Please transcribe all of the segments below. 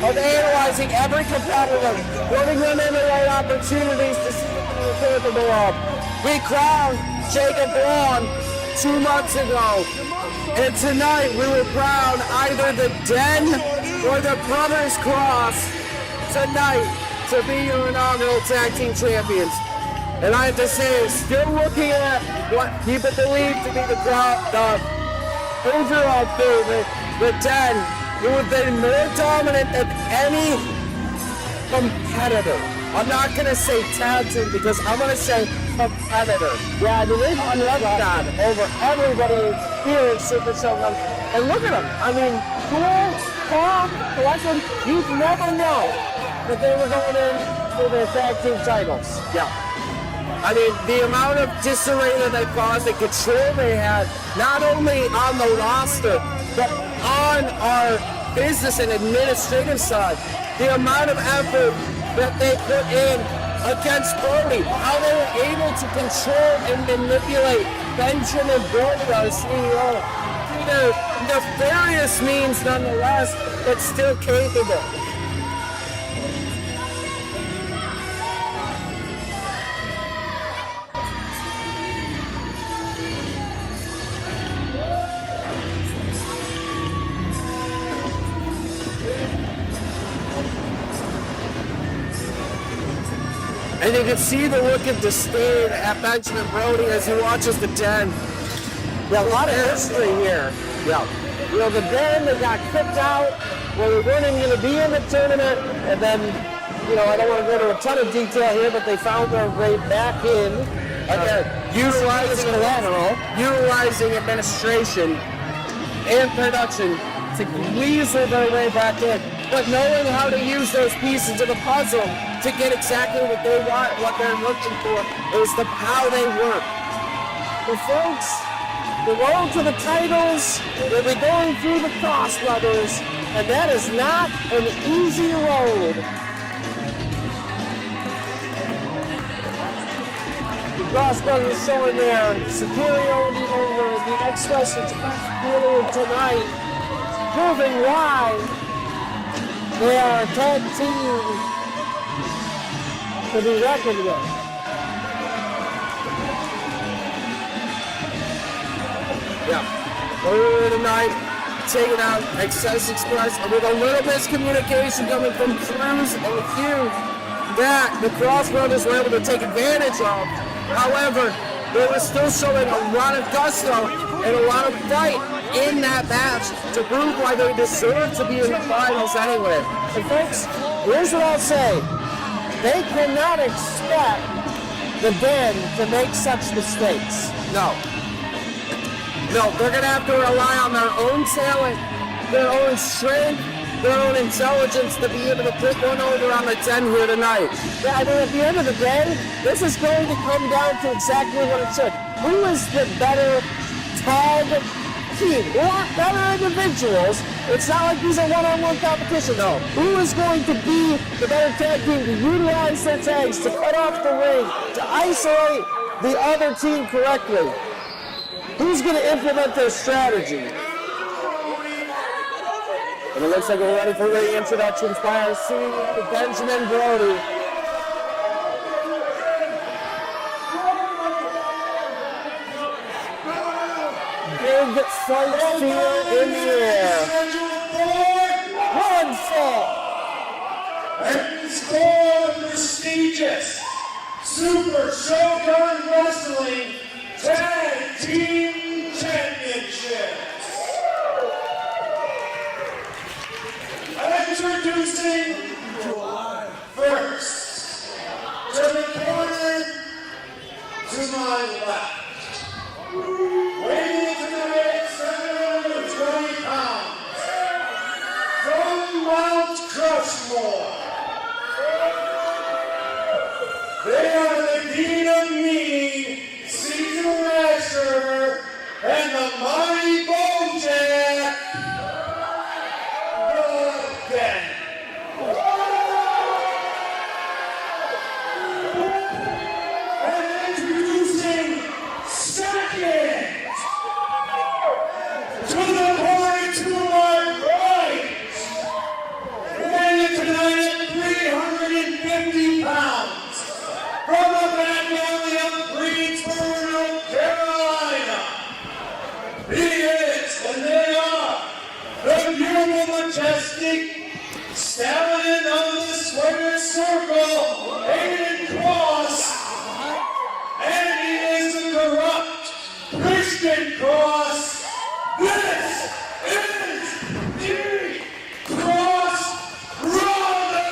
of analyzing every competitor, putting them in the right opportunities to see what they're capable of. We crowned Jacob Braun 2 months ago, and tonight we will crown either the Den or the Brothers Cross tonight to be your inaugural tag team champions. And I have to say, still looking at what people believe to be the overall favorite, the Den, who have been more dominant than any competitor. I'm not going to say tag team because I'm going to say competitor. Yeah, they've underdone over everybody here in Super Shogun. And look at them. I mean, cool, calm, collected. You'd never know that they were going in for their tag team titles. Yeah. I mean, the amount of disarray that they caused, the control they had, not only on the roster, but on our business and administrative side, the amount of effort that they put in against Brody, how they were able to control and manipulate Benjamin Brody, our CEO, through their nefarious means nonetheless, but still capable. And you can see the look of disdain at Benjamin Brody as he watches the Den. Yeah, a lot of history here. Yeah. You know, the Den, they got kicked out. Well, they weren't even going to be in the tournament. And then, you know, I don't want to go into a ton of detail here, but they found their way back in. Again, utilizing administration and production to weasel their way back in. But knowing how to use those pieces of the puzzle to get exactly what they want, what they're looking for, is how they work. But folks, the road to the titles will be going through the Cross Brothers, and that is not an easy road. The Cross Brothers showing their superiority over the X-Wrestlers earlier tonight, proving why they are a tag team to be reckoned with. Yeah. Earlier tonight, taking out Excess Express with a little miscommunication coming from Cruz and Hugh that the Cross Brothers were able to take advantage of. However, they were still showing a lot of gusto and a lot of fight in that match to prove why they deserve to be in the finals anyway. And folks, here's what I'll say. They cannot expect the Den to make such mistakes. No, they're going to have to rely on their own talent, their own strength, their own intelligence to be able to put one over on the Den here tonight. Yeah, I mean, at the end of the day, this is going to come down to exactly what it should. Who is the better tag team or better individuals? It's not like these are one-on-one competition, though. Who is going to be the better tag team to utilize their tags, to cut off the ring, to isolate the other team correctly? Who's going to implement their strategy? And it looks like we're ready for the introductions by our CEO, Benjamin Brody. Big fight here in the air. One fall. And score the prestigious Super Shogun Wrestling Tag Team Championships. Introducing first to the corner to my left. Weighing tonight 720 pounds from Mount Crushmore. They are the Dean of Mean, Cesar Ashur, and the mighty Bojack. And introducing second to the party to my right, weighing Stallion of the square circle, Aden Cross. And he is the corrupt Christian Cross. This is the Cross Brothers!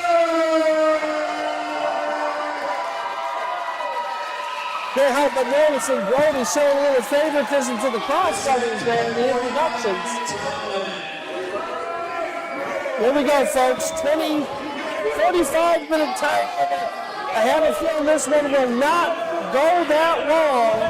Can't help but noticing Brody showing a little favoritism to the Cross Brothers there in the introductions. Here we go, folks. 45-minute time limit. I have a feeling this one will not go that long.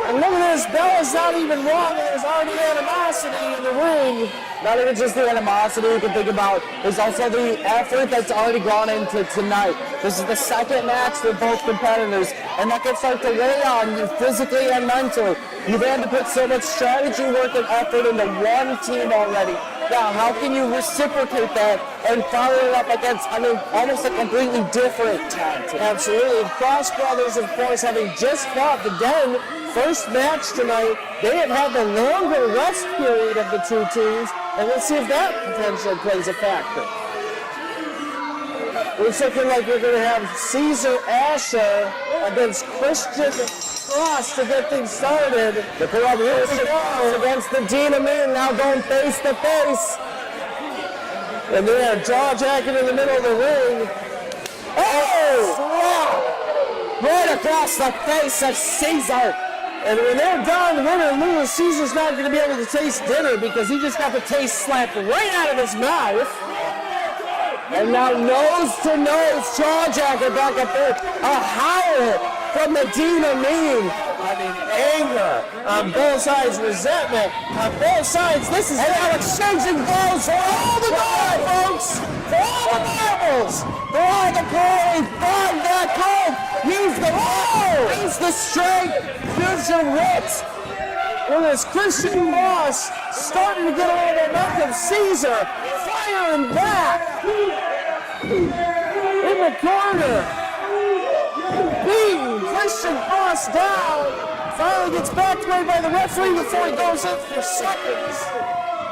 And look at this, Bella's not even wrong. There's already animosity in the ring. Not even just the animosity you can think about. There's also the effort that's already gone into tonight. This is the second match for both competitors, and that can start to weigh on you physically and mentally. You've had to put so much strategy, work, and effort into one team already. Now, how can you reciprocate that and follow it up against, almost a completely different tag team? Absolutely. Cross Brothers, of course, having just fought the Den, first match tonight, they have had the longer rest period of the two teams, and let's see if that potentially plays a factor. It's looking like we're going to have Cesar Ashur against Christian Cross to get things started. The corrupt against the Dynamite, now going face to face. And they are jaw-jacking in the middle of the ring. Oh! Right across the face of Cesar. And when they're done, win or lose, Caesar's not going to be able to taste dinner because he just got the taste slapped right out of his mouth. And now nose-to-nose, jaw-jacker back up there. A howl from the Dynamite. Anger on both sides, resentment on both sides. This is now exchanging blows for all the gold, folks. For all the marbles. For all the glory. Find that gold. Use the power. Use the strength. Use your wits. Look at this Christian Cross starting to get a little momentum. Cesar firing back. In the corner. Beating Christian Cross down. Finally gets backed away by the referee before he goes in for seconds.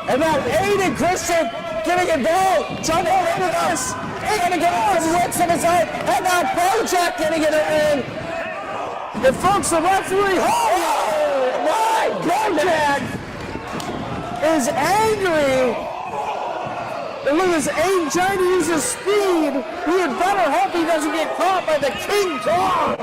And now Aden Christian getting involved. Jumping into this. He's going to get off his wits of his own. And now Bojack getting it in. And folks, the referee, oh my, Bojack is angry. And look at this, Aden trying to use his speed. He had better hope he doesn't get caught by the King Kong. Oh!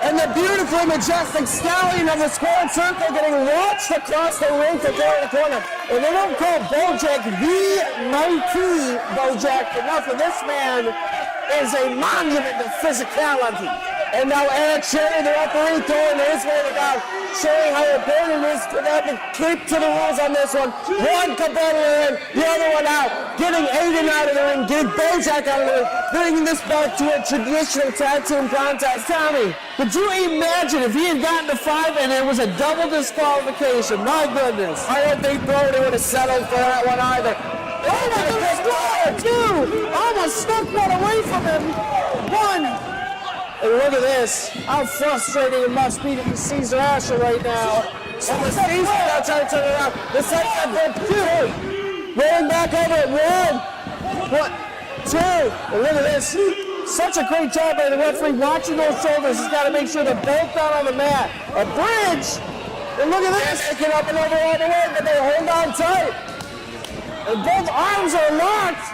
And the beautifully majestic Stallion of the square circle getting launched across the ring to corner to corner. And they don't call Bojack the mighty Bojack for nothing. This man is a monument of physicality. And now Eric Sherry, the referee, throwing his way down, showing how important it is for them to keep to the rules on this one. One competitor in, the other one out. Getting Aden out of the ring, getting Bojack out of the ring, bringing this back to a traditional tag team contest. Tommy, could you imagine if he had gotten to 5 and it was a double disqualification? My goodness. I don't think Brody would have settled for that one either. Oh my goodness, two! Almost snuck one away from him. One. And look at this, how frustrating it must be to be Cesar Ashur right now. So the Cesar now trying to turn it around. The second one, 2. Rolling back over it, 1, 2. And look at this. Such a great job by the referee watching those shoulders. He's got to make sure they're both down on the mat. A bridge. And look at this. They get up and over all the way, but they hold on tight. And both arms are locked.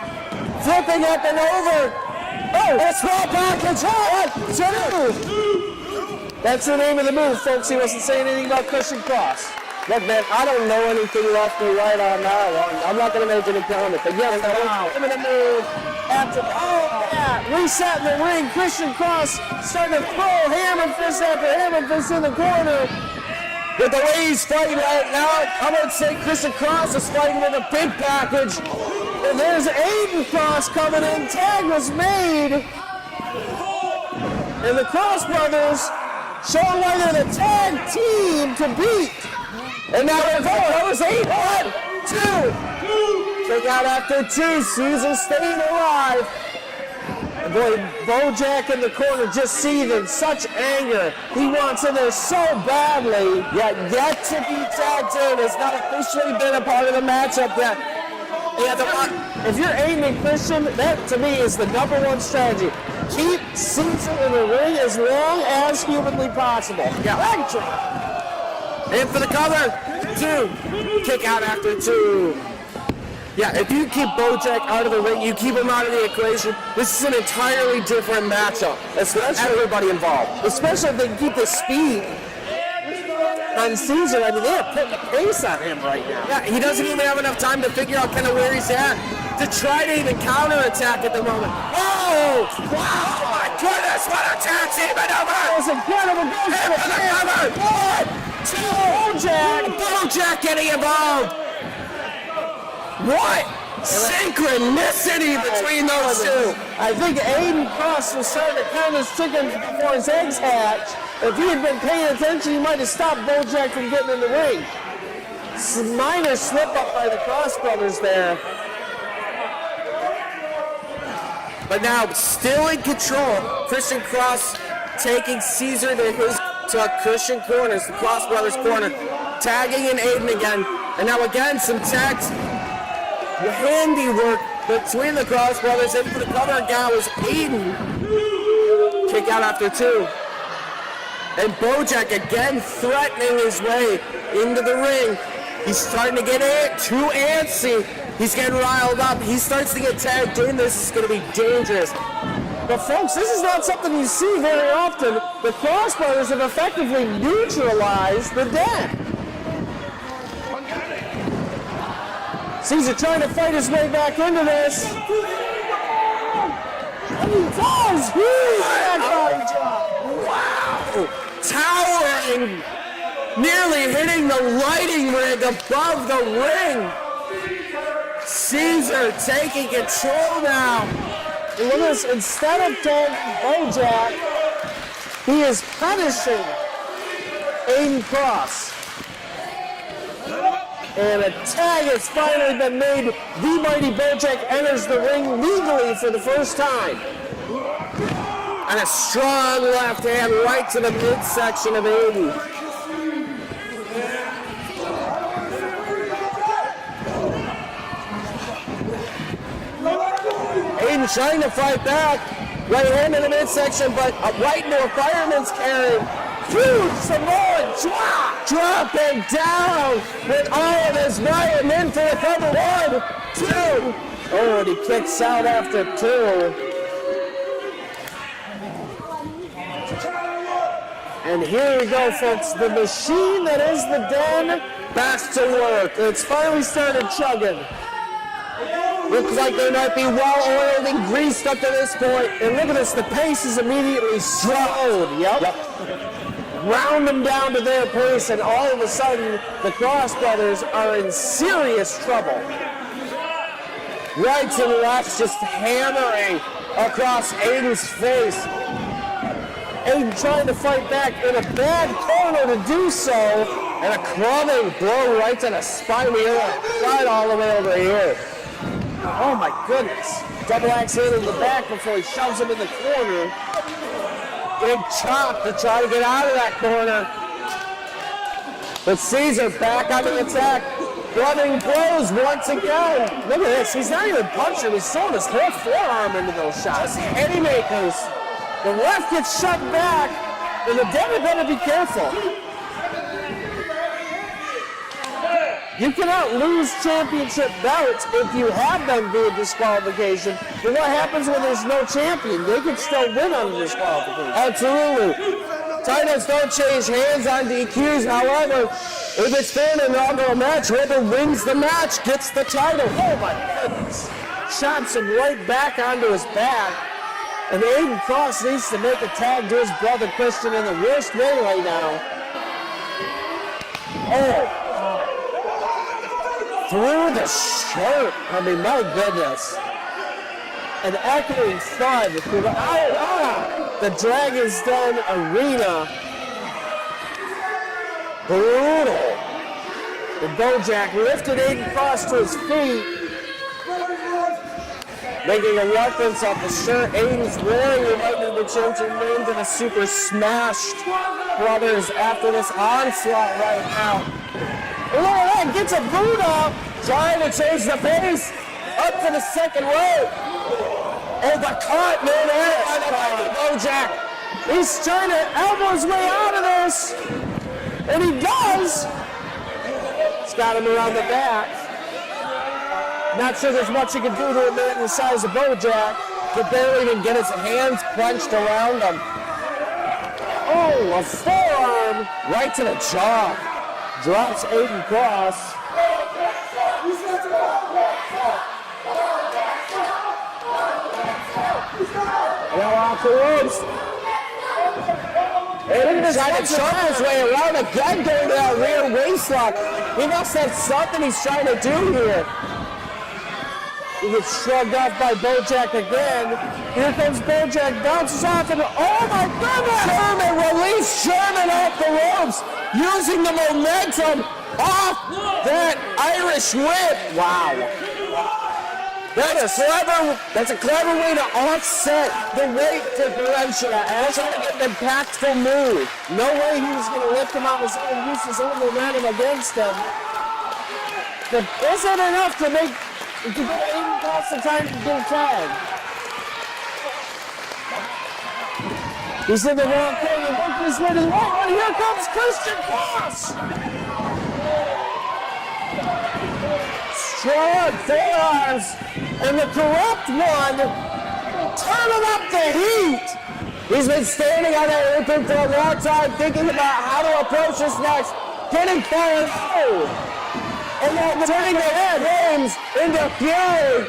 Flipping up and over. Oh, a small package. 1, 2. That's the name of the move, folks. He wasn't saying anything about Christian Cross. Look, man, I don't know anything left or right on that one. I'm not going to make any comment, but yes, I'm in the move. After, reset in the ring. Christian Cross starting to throw hammer fist after hammer fist in the corner. With the way he's fighting right now, I would say Christian Cross is fighting with a big package. And there's Aden Cross coming in. Tag was made. And the Cross Brothers showing why they're the tag team to beat. And now they're going. That was 8. 1, 2. They got after 2. Cesar staying alive. And boy, Bojack in the corner just seething. Such anger. He wants in there so badly. Yet to be tagged in. It's not officially been a part of the matchup yet. Yeah, If you're Aden and Christian, that to me is the #1 strategy. Keep Cesar in the ring as long as humanly possible. Yeah. Leg drop. in for the cover. 2. Kick out after 2. Yeah, if you keep Bojack out of the ring, you keep him out of the equation, this is an entirely different matchup. Especially everybody involved. Especially if they can keep the speed on Cesar. I mean, they're putting a pace on him right now. Yeah, he doesn't even have enough time to figure out kind of where he's at to try to even counterattack at the moment. Oh! Wow! My goodness, what a tag team maneuver! That's incredible. Goes In for the cover! 1, 2! Bojack getting involved! What synchronicity between those two! I think Aden Cross was starting to count his chickens before his eggs hatch. If he had been paying attention, he might have stopped Bojack from getting in the ring. Some minor slip up by the Cross brothers there. But now, still in control, Christian Cross taking Cesar to Christian corners, the Cross brothers corner, tagging in Aden again. And now again, some tags. Handiwork between the Cross brothers. In for the cover again was Aden. Kick out after 2. And Bojack again threatening his way into the ring. He's starting to get too antsy. He's getting riled up. He starts to get tagged in. This is going to be dangerous. But folks, this is not something you see very often. The Cross brothers have effectively neutralized the Den. Cesar trying to fight his way back into this. And he does! Huge back drop! Wow! Towering! Nearly hitting the lighting rig above the ring. Cesar taking control now. And look at this. Instead of tagging Bojack, he is punishing Aden Cross. And a tag has finally been made. The mighty Bojack enters the ring legally for the first time. And a strong left hand right to the midsection of Aden. Aden trying to fight back. Right hand in the midsection, but right into a fireman's carry. Huge Samoan drop! Dropping down with all of his might and in for the cover. 1, 2. Oh, and he kicks out after 2. And here we go, folks. The machine that is the Den, back to work. It's finally started chugging. Looks like they might be well-oiled and greased up to this point. And look at this, the pace is immediately slowed. Yep. Round them down to their pace, and all of a sudden, the Cross brothers are in serious trouble. Right and left, just hammering across Aden's face. Aden trying to fight back in a bad corner to do so. And a clubbing blow right to the spine. Right all the way over here. Oh my goodness. Double axe hit in the back before he shoves him in the corner. Big chop to try to get out of that corner. But Cesar back on the attack. Running blows once again. Look at this. He's not even punching. He's throwing his whole forearm into those shots. Eddie makers. The left gets shut back, and the Den better be careful. You cannot lose championship belts if you have them via disqualification. But what happens when there's no champion? They can still win on the disqualification. Absolutely. Titles don't change hands on DQs. However, if it's fair in an inaugural match, whoever wins the match gets the title. Oh my goodness. Shots him right back onto his back. And Aden Cross needs to make a tag to his brother Christian in the worst way right now. Oh. Through the shirt. I mean, my goodness. An echoing thud through the Dragon's Den arena. Brutal. And Bojack lifted Aden Cross to his feet. Making a reference off the shirt Aden's wearing. We might need to change their name to the Super Smashed Brothers after this onslaught right now. Look at that, gets a boot up. Trying to change the pace. to the second rope. Oh, the cut, man. Bojack. He's trying to elbow his way out of this. And he does. He's got him around the back. Not sure there's much he can do to a man the size of Bojack. Could barely even get his hands clenched around him. Oh, a forearm right to the jaw. Drops Aden Cross. Well, off the ropes. Aden trying to choke his way around again, going to that rear waist lock. He must have something he's trying to do here. He gets shrugged off by Bojack again. Here comes Bojack, bounces off, and oh my goodness! Sherman released Sherman off the ropes, using the momentum off that Irish whip. Wow. That's a clever way to offset the weight differential. That's an impactful move. No way he was going to lift him on his own, use his own momentum against him. But isn't enough to make to get Aden Cross the time to get a tag. He's in the wrong corner, working his way to the right, and here comes Christian Cross! Strong forearms, and the corrupt one turning up the heat! He's been standing on that apron for a long time, thinking about how to approach this next, getting fired. And then turning the head James into fury.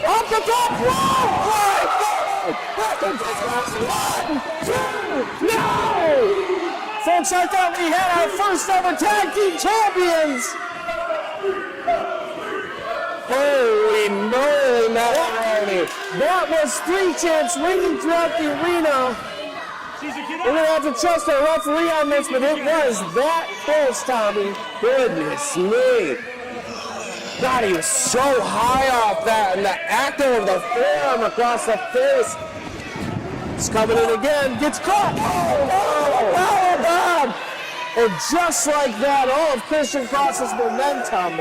Up the top rope! No! Folks, I thought we had our first ever tag team champions! Holy moly, macaroni! That was 3 champs ringing throughout the arena. We're going to have to trust our referee on this, but it was that close, Tommy. Goodness me. God, he was so high off that, and the echo of the forearm across the face. He's coming in again, gets caught. Oh, and just like that, all of Christian Cross's momentum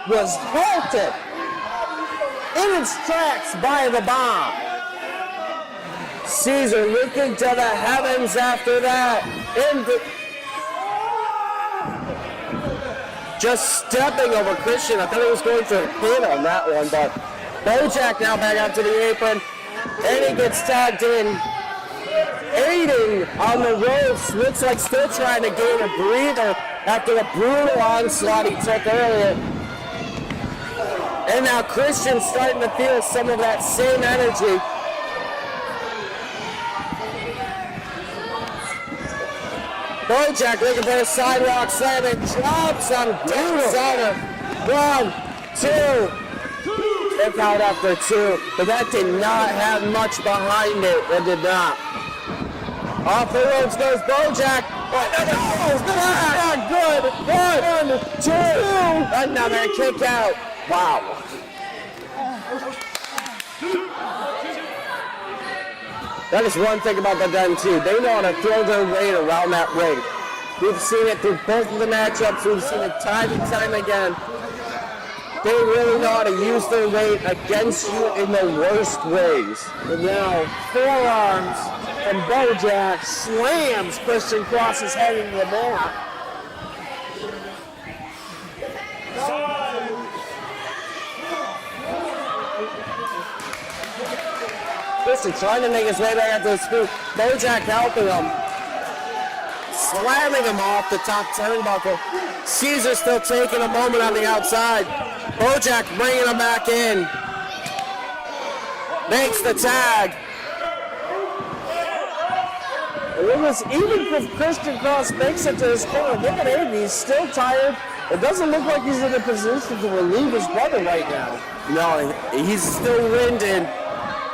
was halted in its tracks by the bomb. Cesar looking to the heavens after that. Just stepping over Christian. I thought he was going for a pin on that one, but Bojack now back out to the apron, and he gets tagged in. Aden on the ropes, looks like still trying to gain a breather after the brutal onslaught he took earlier. And now Christian's starting to feel some of that same energy. Bojack looking for a sidewalk slam and drops on Cesar. 1, 2. Kick out after 2. But that did not have much behind it. It did not. Off the ropes goes Bojack. Not good. 1, 2. Another kick out. Wow. That is one thing about the Den too. They know how to throw their weight around that ring. We've seen it through both of the matchups. We've seen it time and time again. They really know how to use their weight against you in the worst ways. And now, forearms from Bojack slams Christian Cross's head into the mat. Christian trying to make his way back up to his feet. Bojack helping him. Slamming him off the top turnbuckle. Cesar still taking a moment on the outside. Bojack bringing him back in. Makes the tag. It was even if Christian Cross makes it to his corner. Look at Aden, he's still tired. It doesn't look like he's in a position to relieve his brother right now. No, he's still winded.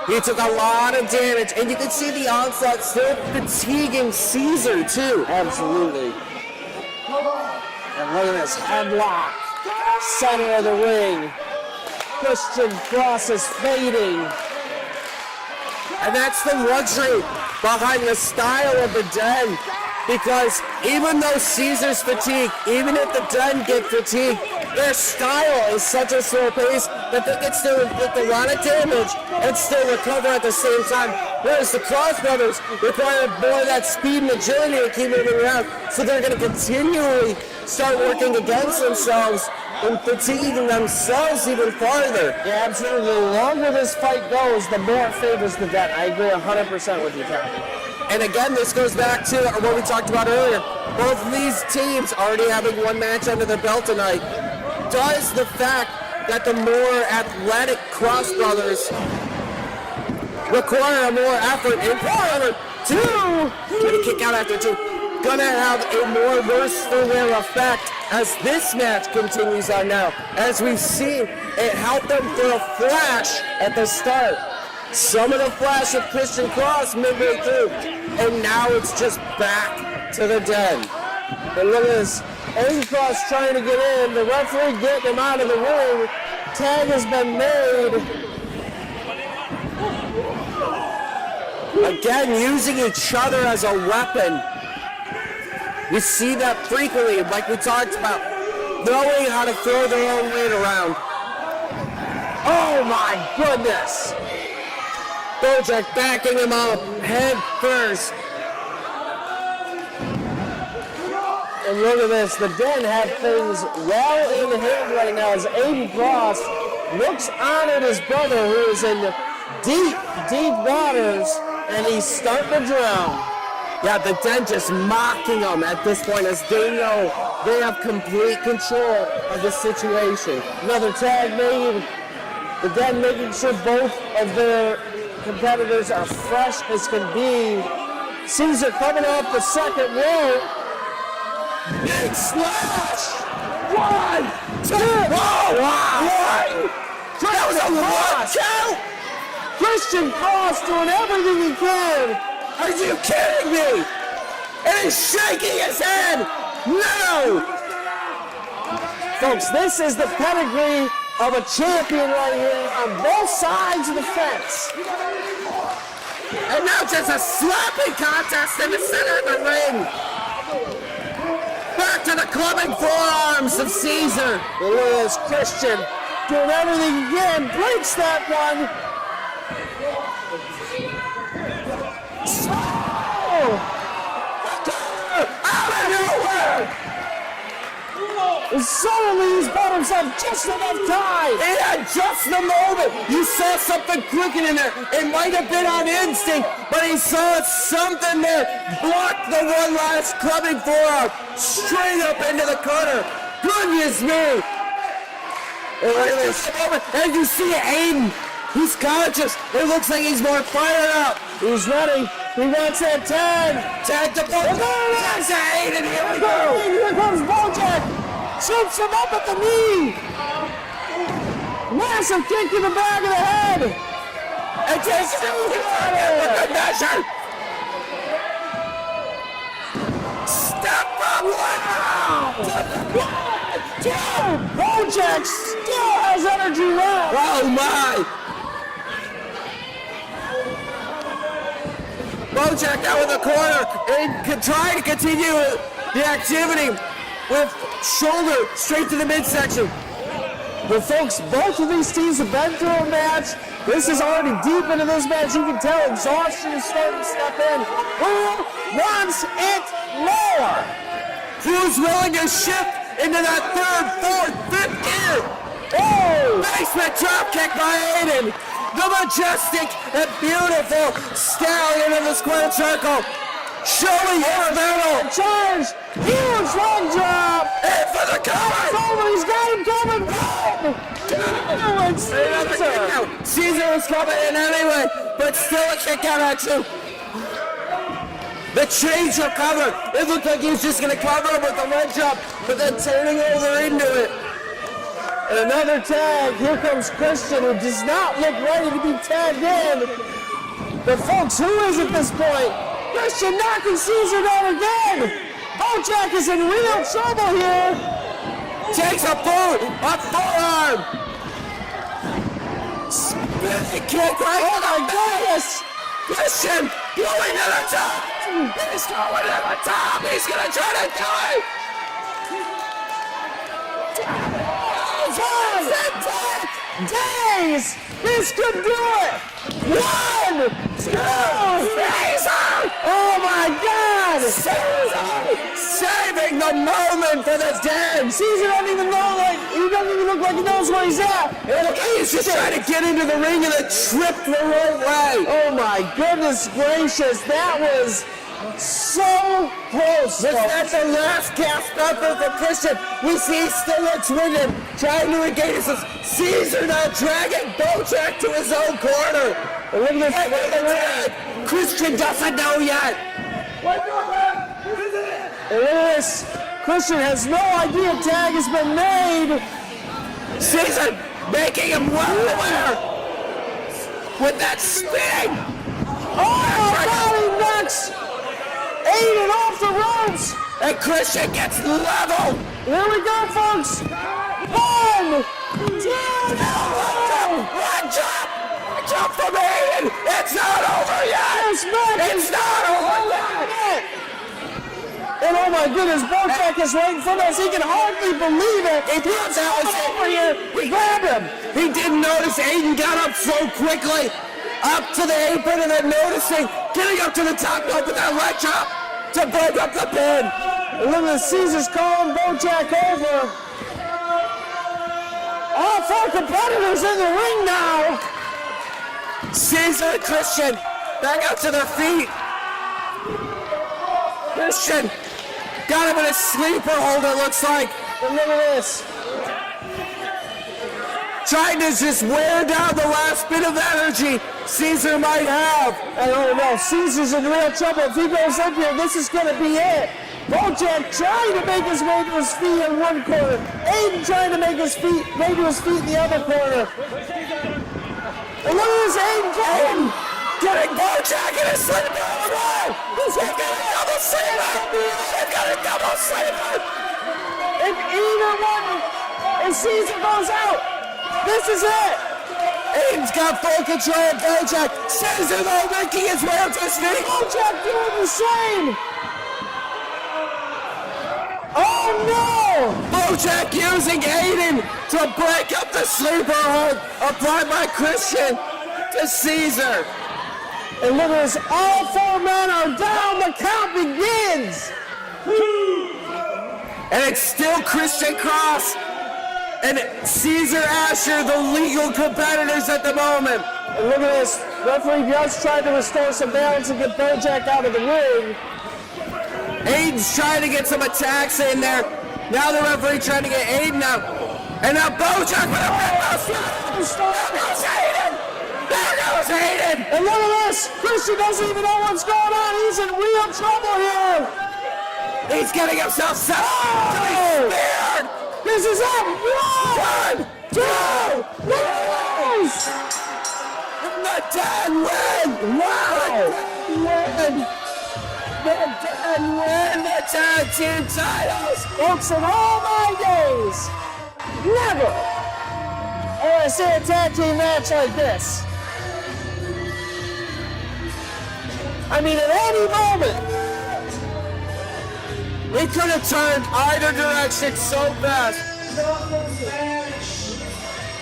He took a lot of damage, and you can see the onslaught still fatiguing Cesar, too. Absolutely. And look at this headlock. Center of the ring. Christian Cross is fading. And that's the luxury behind the style of the Den. Because even though Cesar's fatigued, even if the Den get fatigued, their style is such a slow pace that they can still inflict a lot of damage and still recover at the same time. Whereas the Cross Brothers require more of that speed and agility to keep moving around. So they're going to continually start working against themselves and fatiguing themselves even farther. Yeah, absolutely. The longer this fight goes, the more it favors the Den. I agree 100% with you, Tom. And again, this goes back to what we talked about earlier. Both of these teams already having one match under their belt tonight. Does the fact that the more athletic Cross Brothers require more effort in part two, gonna kick out after two, gonna have a more worse for wear effect as this match continues on now. As we've seen, it helped them for a flash at the start. Some of the flash of Christian Cross midway through, and now it's just back to the Den. And look at this, Aden Cross trying to get in, the referee getting him out of the ring. Tag has been made. Again, using each other as a weapon. We see that frequently, like we talked about, knowing how to throw their own weight around. Oh my goodness! Bojack backing him up, head first. And look at this, the Den have things well in hand right now as Aden Cross looks on at his brother who is in deep, deep waters, and he's starting to drown. Yeah, the Den just mocking him at this point as they know they have complete control of the situation. Another tag made. The Den making sure both of their competitors are fresh as can be. Cesar coming off the second rope. Big slash! 1, 2, whoa! Wow! That was a one count! Christian Cross doing everything he can. Are you kidding me? And he's shaking his head! No! Folks, this is the pedigree of a champion right here on both sides of the fence. And now just a slapping contest in the center of the ring. Back to the clubbing forearms of Cesar. Look at this, Christian doing everything he can, breaks that one. Out of nowhere! Suddenly he's bought himself just enough time. He had just the moment. You saw something clicking in there. It might have been on instinct, but he saw something there. Blocked the one last clubbing forearm straight up into the corner. Goodness me! And look at this moment. And you see Aden. He's conscious. It looks like he's more fired up. He's ready. He wants that tag. Tag to Bojack. That's Aden. Here we go. Here comes Bojack. Shoots him up at the knee. Massive kick to the back of the head. And takes it with the measure. Step up. Bojack still has energy left. Oh my. Bojack out in the corner and trying to continue the activity with shoulder straight to the midsection. But folks, both of these teams have been through a match. This is already deep into this match. You can tell exhaustion is starting to step in. Who wants it more? Who's willing to shift into that third, fourth, fifth gear? Oh! Basement drop kick by Aden. The Majestic and beautiful Stallion in the square circle. Showing his metal. Charge! Huge leg drop! In for the cover! It's over! He's got him coming! Oh, it's Cesar! Cesar was coming in anyway, but still a kick out at you. The change of cover. It looked like he was just going to cover him with the leg drop, but then turning over into it. And another tag. Here comes Christian, who does not look ready to be tagged in. But folks, who is at this point? Christian knocking Cesar down again. Bojack is in real trouble here. Takes a boot, a forearm. Spinning kick right Oh my goodness. Christian going to the top. He's going to the top. He's going to try to do it. days! This could do it! 1, 2, Cesar! Oh my God! Cesar saving the moment for the Den. Cesar doesn't even know, like, he doesn't even look like he knows where he's at. He's just trying to get into the ring and it tripped the right way. Oh my goodness gracious, that was so close. That's the last gasp effort for Christian. We see Stallion swinging, trying to regain his. Cesar now dragging Bojack to his own corner. And look at this. Christian doesn't know yet. And look at this. Christian has no idea tag has been made. Cesar making him well aware with that spin. Oh, body knocks Aden off the ropes. And Christian gets leveled. Here we go, folks. 1, 2, One jump from Aden. It's not over yet. It's not over yet. And oh my goodness, Bojack is right in front of us. He can hardly believe it. He comes out Over here, grab him. He didn't notice Aden got up so quickly. Up to the apron and then noticing, getting up to the top rope with that leg drop to break up the pin. And look at Cesar's calling Bojack over. All 4 competitors in the ring now. Cesar and Christian back up to their feet. Christian got him in a sleeper hold, it looks like. And look at this. Trying to just wear down the last bit of energy Cesar might have. I don't know. Cesar's in real trouble. If he goes up here, this is going to be it. Bojack trying to make his way to his feet in one corner. Aden trying to make his way to his feet in the other corner. And look at this Aden getting Bojack in a sleeper. He's got a double sleeper. He's got a double sleeper. If either one and Cesar goes out, this is it. Aden's got full control of Bojack. Cesar though making his way up to his feet. Bojack doing the same. Oh no! Bojack using Aden to break up the sleeper hold applied by Christian to Cesar. And look at this, all 4 men are down, the count begins! And it's still Christian Cross and Cesar Ashur, the legal competitors at the moment. And look at this, referee just tried to restore some balance and get Bojack out of the ring. Aden's trying to get some attacks in there. Now the referee trying to get Aden out. And now Bojack with a red mouse. There goes Aden! There goes Aden! And look at this! Christian doesn't even know what's going on. He's in real trouble here. He's getting himself set up to be speared. This is it. 1, 2, yes! And the Den win! Wow! Win! The Den win the tag team titles! Folks, in all my days, never have I seen a tag team match like this. I mean, at any moment, we could have turned either direction so fast.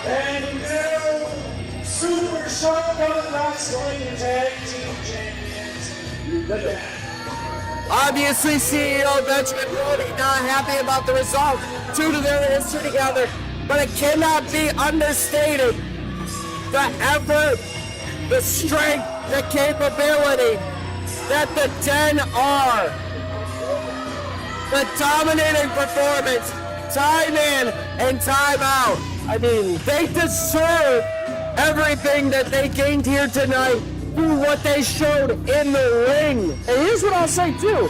And new Super Shogun Wrestling Tag Team Champions, the Den. Obviously, CEO Benjamin Brody not happy about the result due to their history together, but it cannot be understated the effort, the strength, the capability that the Den are. The dominating performance, time in and time out. I mean, they deserve everything that they gained here tonight through what they showed in the ring. and here's what I'll say too.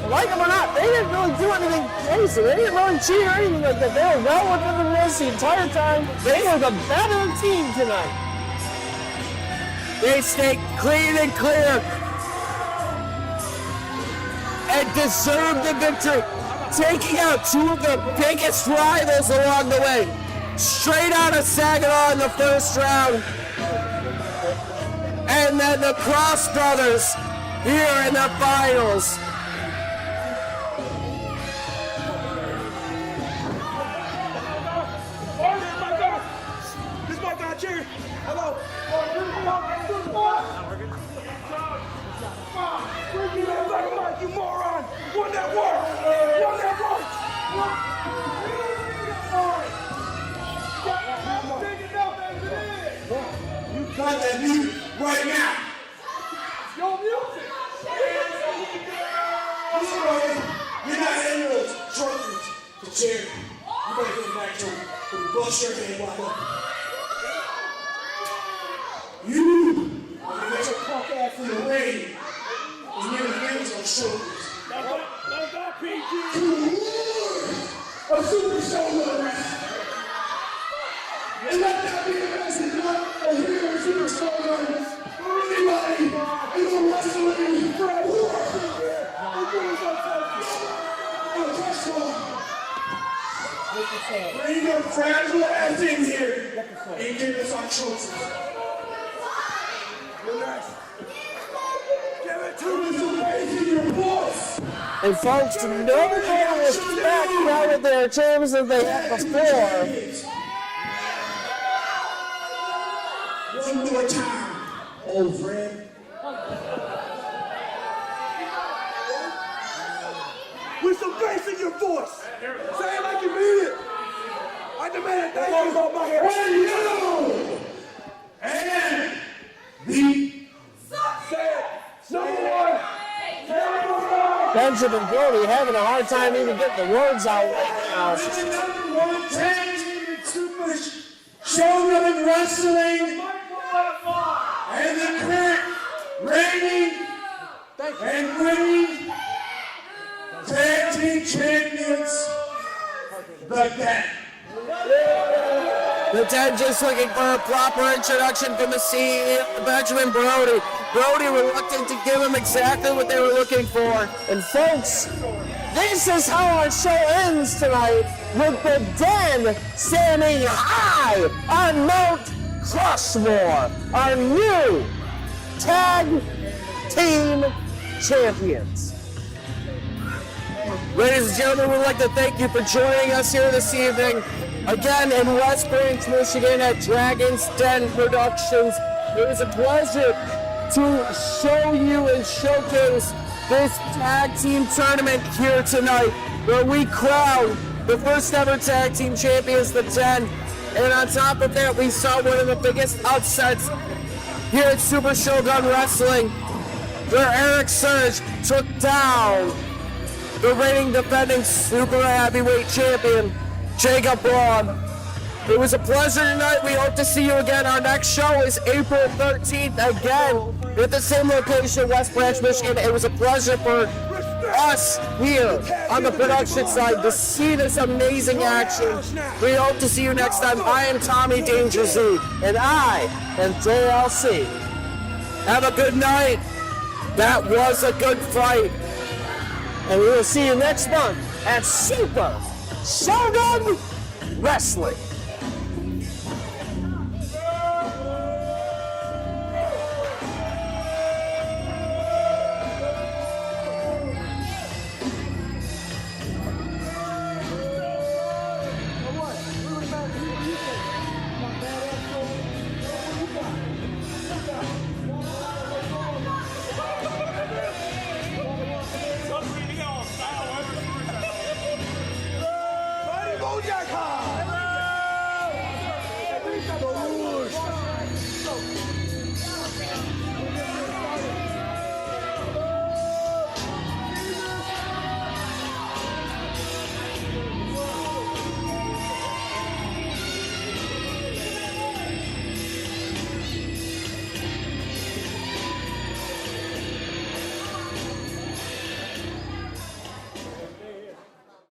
Like them or not, they didn't really do anything crazy. They didn't really cheat or anything like that. They were well within the rules the entire time. They were the better team tonight. They stayed clean and clear and deserved the victory, taking out 2 of the biggest rivals along the way. Straight out of Saginaw in the first round. And then the Cross Brothers here in the finals. Not that music right now. Your music. Listen, brother, you're not any of those trophies to charity. You better get back to him when you bust your head wide open. You are gonna get your punk ass in the rain and near the hands on shoulders. A super shogun. And let that be the message, not a hero super shogun. For anybody in the wrestling world. Bring your fragile ass in here and give us our choices. Give it to us away in your voice. And folks, no more respect now that their terms that they had before. One more time, old friend. With some bass in your voice. Say it like you mean it. I demand that you about my hair. When you and the Say it. Number one. Benjamin Brody having a hard time even getting the words out right now. number one tag team in Super Shogun Wrestling and the current reigning and winning tag team champions, the Den. The 10 just looking for a proper introduction from the CEO, Benjamin Brody. Brody reluctant to give him exactly what they were looking for. And folks, this is how our show ends tonight, with the Den standing high on Mount Crushmore, our new tag team champions. Ladies and gentlemen, we'd like to thank you for joining us here this evening. Again, in West Branch, Michigan at Dragon's Den Productions. It was a pleasure to show you and showcase this tag team tournament here tonight, where we crowned the first ever tag team champions, the 10. And on top of that, we saw one of the biggest upsets here at Super Shogun Wrestling, where Eric Surge took down the reigning defending super heavyweight champion, Jacob Braun. It was a pleasure tonight. We hope to see you again. Our next show is April 13th, again at the same location, West Branch, Michigan. It was a pleasure for us here on the production side to see this amazing action. We hope to see you next time. I am Tommy Danger Z, and I am JLC. Have a good night. That was a good fight. And we will see you next month at Super Shogun Wrestling.